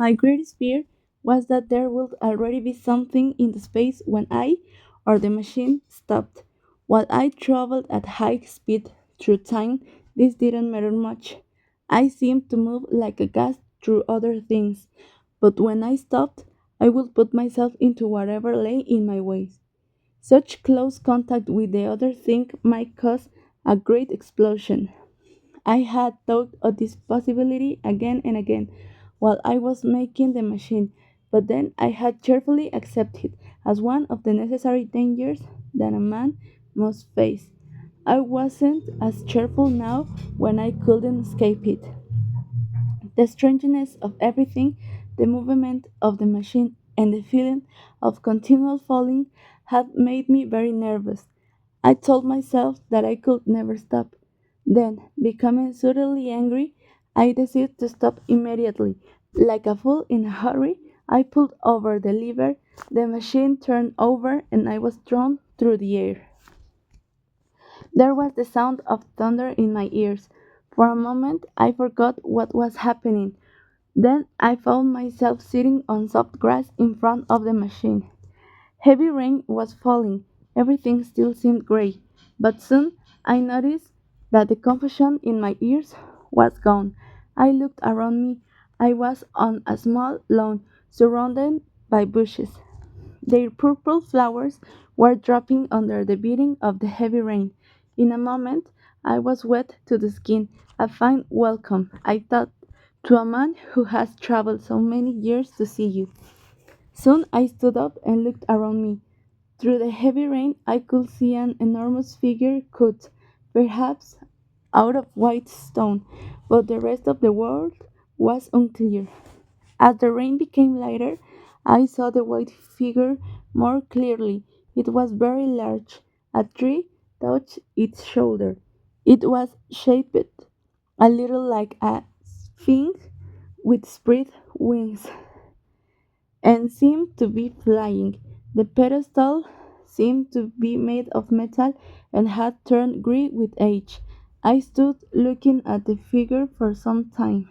My greatest fear was that there would already be something in the space when I, or the machine, stopped. While I traveled at high speed through time, this didn't matter much. I seemed to move like a gas through other things, but when I stopped, I would put myself into whatever lay in my way. Such close contact with the other thing might cause a great explosion. I had thought of this possibility again and again while I was making the machine, but then I had cheerfully accepted it as one of the necessary dangers that a man must face. I wasn't as cheerful now when I couldn't escape it. The strangeness of everything, the movement of the machine, and the feeling of continual falling had made me very nervous. I told myself that I could never stop. Then, becoming suddenly angry, I decided to stop immediately. Like a fool in a hurry, I pulled over the lever, the machine turned over, and I was thrown through the air. There was the sound of thunder in my ears. For a moment, I forgot what was happening. Then I found myself sitting on soft grass in front of the machine. Heavy rain was falling. Everything still seemed gray, but soon I noticed that the confusion in my ears was gone. I looked around me. I was on a small lawn surrounded by bushes. Their purple flowers were dropping under the beating of the heavy rain. In a moment I was wet to the skin. A fine welcome, I thought, to a man who has traveled so many years to see you. Soon I stood up and looked around me. Through the heavy rain I could see an enormous figure cut, perhaps out of white stone, but the rest of the world was unclear. As the rain became lighter, I saw the white figure more clearly. It was very large. A tree touched its shoulder. It was shaped a little like a sphinx with spread wings and seemed to be flying. The pedestal seemed to be made of metal and had turned grey with age. I stood looking at the figure for some time.